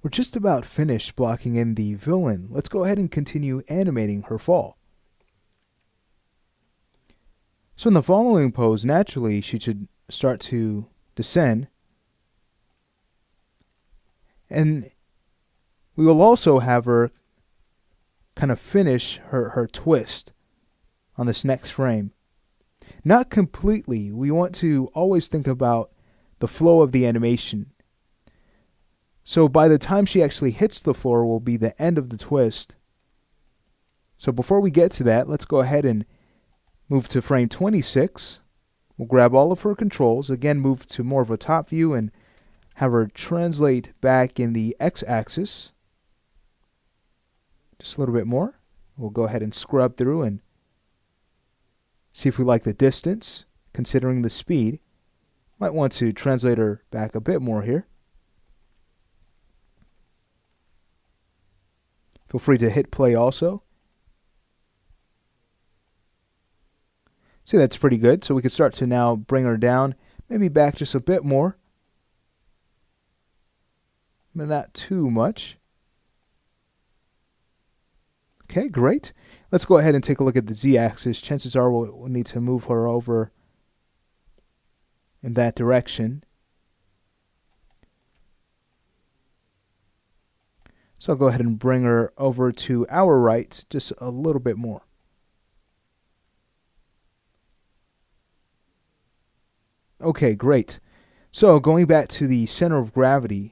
We're just about finished blocking in the villain. Let's go ahead and continue animating her fall. So in the following pose, naturally, she should start to descend. And we will also have her kind of finish her twist on this next frame. Not completely. We want to always think about the flow of the animation. So by the time she actually hits the floor will be the end of the twist. So before we get to that, let's go ahead and move to frame 26. We'll grab all of her controls. Again, move to more of a top view and have her translate back in the x-axis. Just a little bit more. We'll go ahead and scrub through and see if we like the distance, considering the speed. Might want to translate her back a bit more here. Feel free to hit play also. See, that's pretty good. So we can start to now bring her down, maybe back just a bit more. But not too much. Okay, great. Let's go ahead and take a look at the z-axis. Chances are we'll need to move her over in that direction. So I'll go ahead and bring her over to our right just a little bit more. Okay, great. So going back to the center of gravity,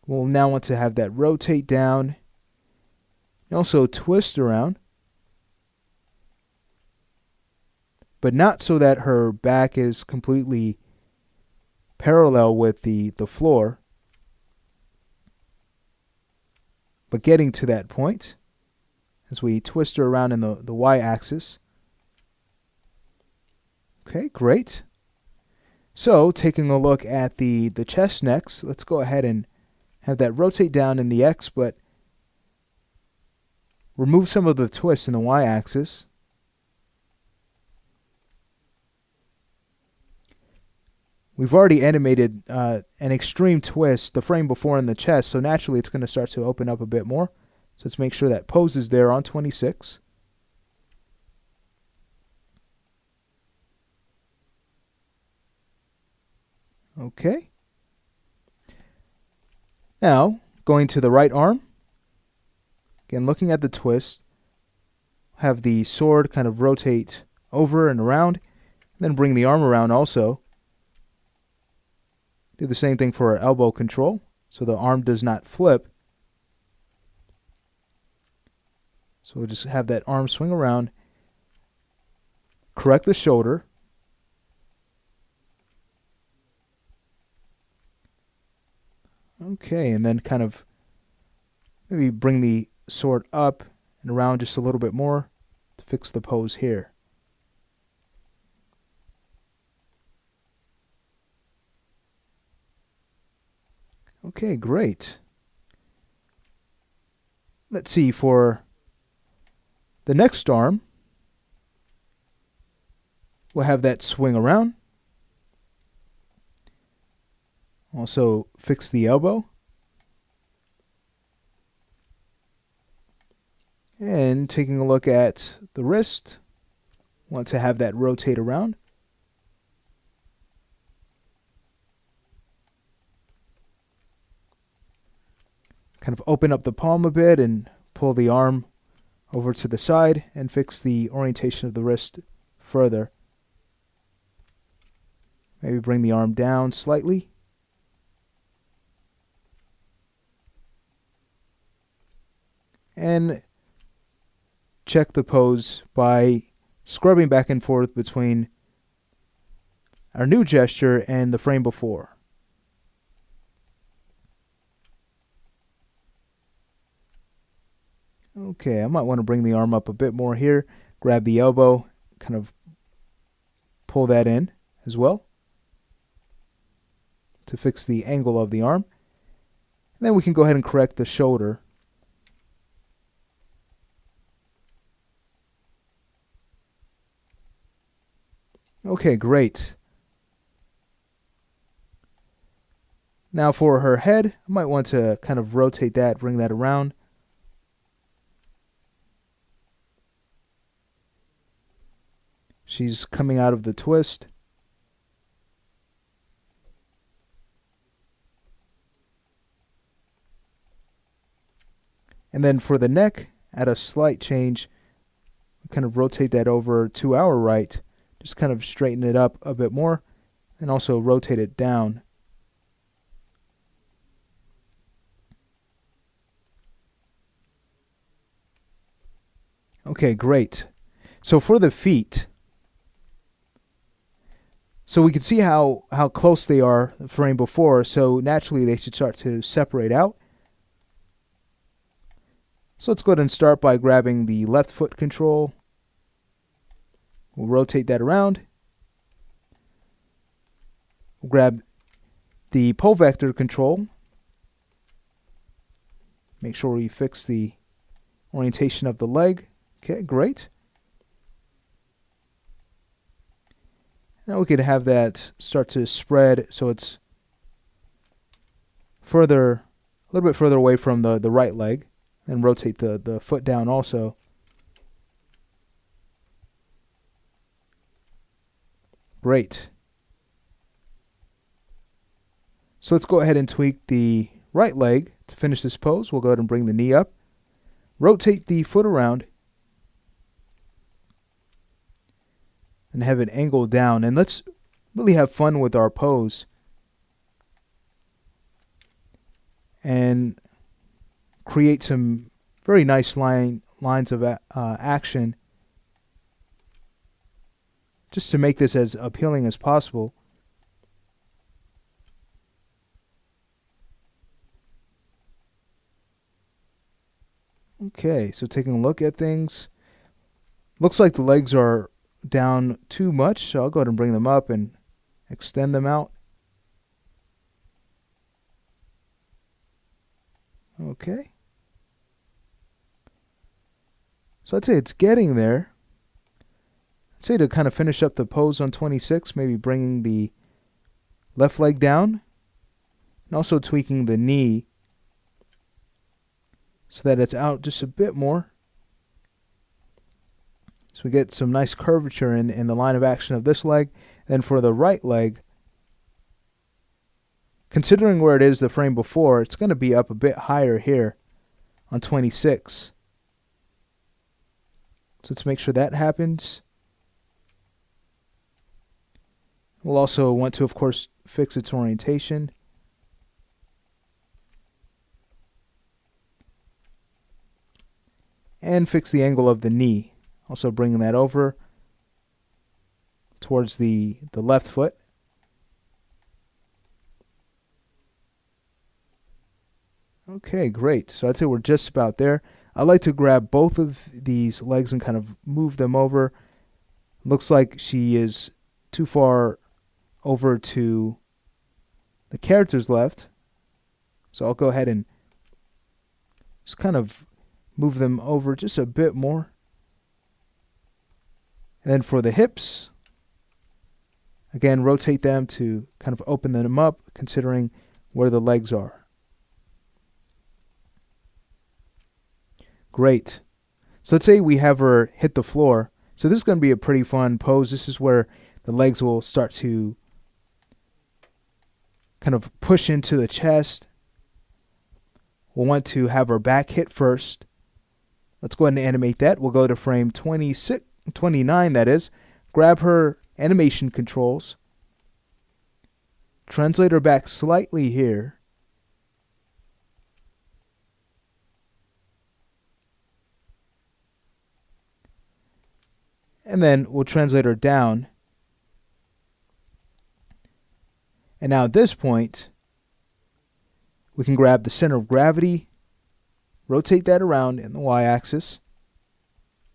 we'll now want to have that rotate down and also twist around, but not so that her back is completely parallel with the floor, but getting to that point as we twist her around in the y-axis. Okay, great. So taking a look at the chest next, let's go ahead and have that rotate down in the x, but remove some of the twist in the y-axis. We've already animated an extreme twist the frame before in the chest, so naturally it's going to start to open up a bit more. So let's make sure that pose is there on 26. Okay. Now, going to the right arm. Again, looking at the twist. Have the sword kind of rotate over and around. Then bring the arm around also. Do the same thing for our elbow control, so the arm does not flip. So we'll just have that arm swing around. Correct the shoulder. Okay, and then kind of maybe bring the sword up and around just a little bit more to fix the pose here. Okay, great. Let's see, for the next arm, we'll have that swing around. Also fix the elbow. And taking a look at the wrist, want to have that rotate around. Kind of open up the palm a bit and pull the arm over to the side and fix the orientation of the wrist further. Maybe bring the arm down slightly. And check the pose by scrubbing back and forth between our new gesture and the frame before. Okay, I might want to bring the arm up a bit more here. Grab the elbow, kind of pull that in as well to fix the angle of the arm. And then we can go ahead and correct the shoulder. Okay, great. Now for her head, I might want to kind of rotate that, bring that around. She's coming out of the twist. And then for the neck, add a slight change. Kind of rotate that over to our right. Just kind of straighten it up a bit more. And also rotate it down. Okay, great. So for the feet, so we can see how close they are the frame before, so naturally they should start to separate out. So let's go ahead and start by grabbing the left foot control. We'll rotate that around. We'll grab the pole vector control. Make sure we fix the orientation of the leg. Okay, great. Now we could have that start to spread so it's further, a little bit further away from the right leg, and rotate the foot down also. Great. So let's go ahead and tweak the right leg to finish this pose. We'll go ahead and bring the knee up, rotate the foot around, and have it angled down. And let's really have fun with our pose and create some very nice lines of action just to make this as appealing as possible. Okay, so taking a look at things, looks like the legs are down too much, so I'll go ahead and bring them up and extend them out. Okay. So I'd say it's getting there. I'd say to kind of finish up the pose on 26, maybe bringing the left leg down and also tweaking the knee so that it's out just a bit more. So we get some nice curvature in the line of action of this leg. Then for the right leg, considering where it is the frame before, it's going to be up a bit higher here on 26. So let's make sure that happens. We'll also want to, of course, fix its orientation. And fix the angle of the knee. Also bringing that over towards the left foot. Okay, great. So I'd say we're just about there. I like to grab both of these legs and kind of move them over. Looks like she is too far over to the character's left. So I'll go ahead and just kind of move them over just a bit more. And then for the hips, again, rotate them to kind of open them up, considering where the legs are. Great. So let's say we have her hit the floor. So this is going to be a pretty fun pose. This is where the legs will start to kind of push into the chest. We'll want to have her back hit first. Let's go ahead and animate that. We'll go to frame 29, that is. Grab her animation controls. Translate her back slightly here. And then we'll translate her down. And now at this point, we can grab the center of gravity, rotate that around in the y-axis.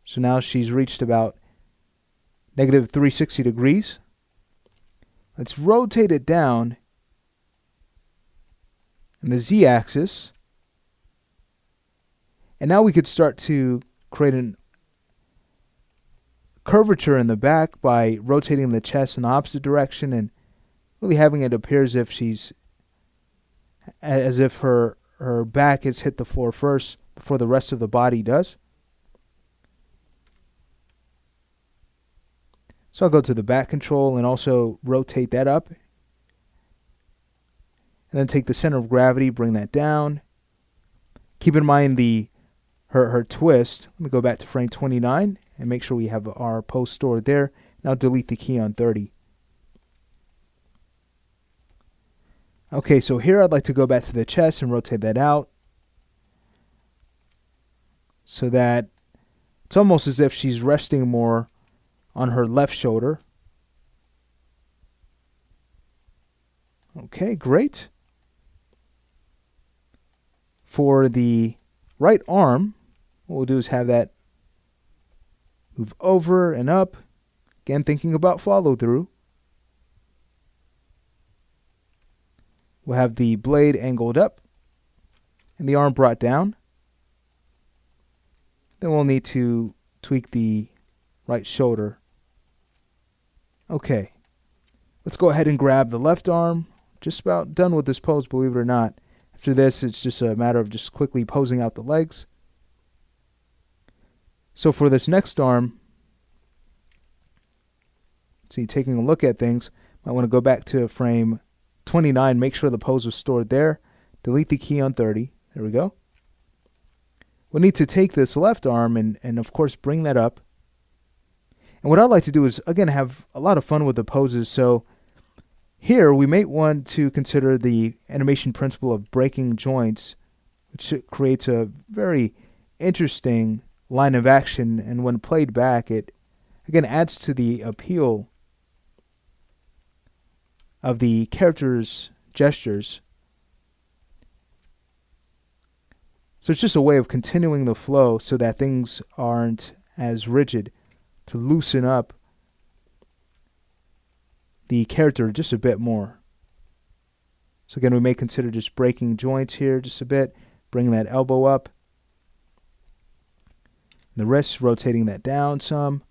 So now she's reached about negative 360 degrees. Let's rotate it down in the z-axis. And now we could start to create an curvature in the back by rotating the chest in the opposite direction and really having it appear as if she's as if her back has hit the floor first before the rest of the body does. So I'll go to the back control and also rotate that up. And then take the center of gravity, bring that down. Keep in mind her twist. Let me go back to frame 29 and make sure we have our pose stored there. Now delete the key on 30. Okay, so here I'd like to go back to the chest and rotate that out so that it's almost as if she's resting more on her left shoulder. Okay, great. For the right arm, what we'll do is have that move over and up. Again, thinking about follow through. We'll have the blade angled up and the arm brought down. Then we'll need to tweak the right shoulder. Okay, let's go ahead and grab the left arm. Just about done with this pose, believe it or not. After this, it's just a matter of just quickly posing out the legs. So for this next arm, see, taking a look at things, might want to go back to frame 29, make sure the pose was stored there. Delete the key on 30. There we go. We'll need to take this left arm and of course bring that up. And what I'd like to do is, again, have a lot of fun with the poses. So here we may want to consider the animation principle of breaking joints, which creates a very interesting line of action. And when played back, it, again, adds to the appeal of the character's gestures. So it's just a way of continuing the flow so that things aren't as rigid, to loosen up the character just a bit more. So again, we may consider just breaking joints here just a bit, bringing that elbow up, and the wrist, rotating that down some.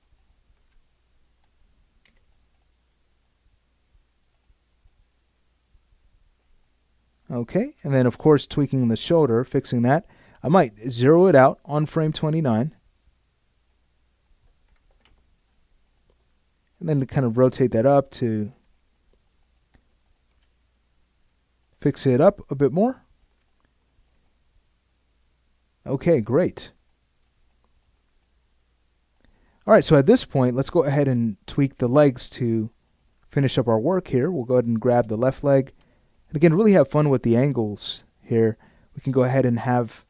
Okay, and then of course tweaking the shoulder, fixing that. I might zero it out on frame 29. And then to kind of rotate that up to fix it up a bit more. Okay, great. All right, so at this point, let's go ahead and tweak the legs to finish up our work here. We'll go ahead and grab the left leg. And again, really have fun with the angles here. We can go ahead and have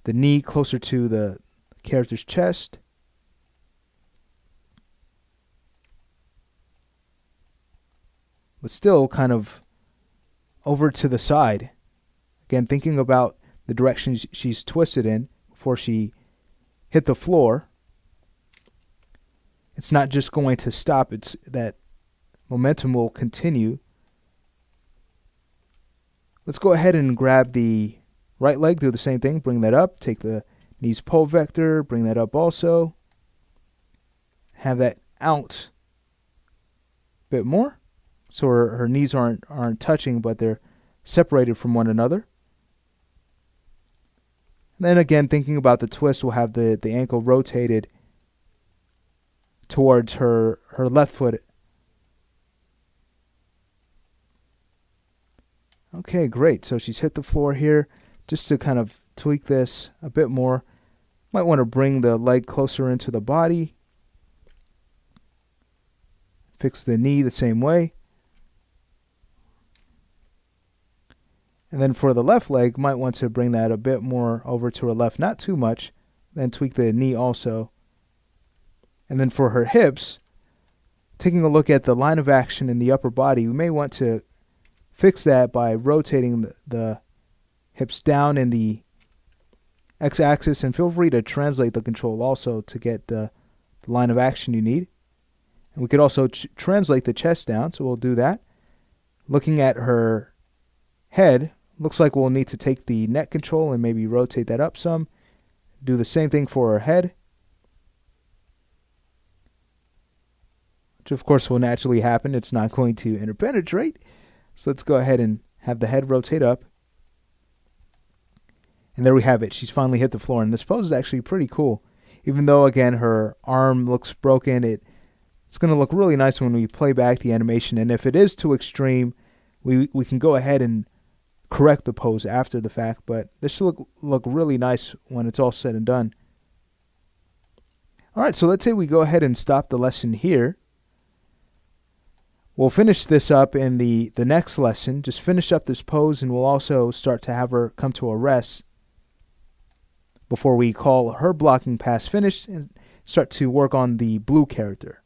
the knee closer to the character's chest. But still kind of over to the side. Again, thinking about the direction she's twisted in before she hit the floor. It's not just going to stop, it's that momentum will continue. Let's go ahead and grab the right leg, do the same thing, bring that up, take the knees pull vector, bring that up also. Have that out a bit more. So her knees aren't touching, but they're separated from one another. And then again, thinking about the twist, we'll have the ankle rotated towards her left foot. Okay, great. So she's hit the floor here. Just to kind of tweak this a bit more, might want to bring the leg closer into the body. Fix the knee the same way. And then for the left leg, might want to bring that a bit more over to her left, not too much. Then tweak the knee also. And then for her hips, taking a look at the line of action in the upper body, we may want to fix that by rotating the hips down in the x-axis, and feel free to translate the control also to get the line of action you need. And we could also translate the chest down, so we'll do that. Looking at her head, looks like we'll need to take the neck control and maybe rotate that up some. Do the same thing for her head, which of course will naturally happen. It's not going to interpenetrate. So let's go ahead and have the head rotate up. And there we have it. She's finally hit the floor. And this pose is actually pretty cool. Even though, again, her arm looks broken, it's going to look really nice when we play back the animation. And if it is too extreme, we can go ahead and correct the pose after the fact. But this should look really nice when it's all said and done. All right, so let's say we go ahead and stop the lesson here. We'll finish this up in the next lesson. Just finish up this pose, and we'll also start to have her come to a rest before we call her blocking pass finished and start to work on the blue character.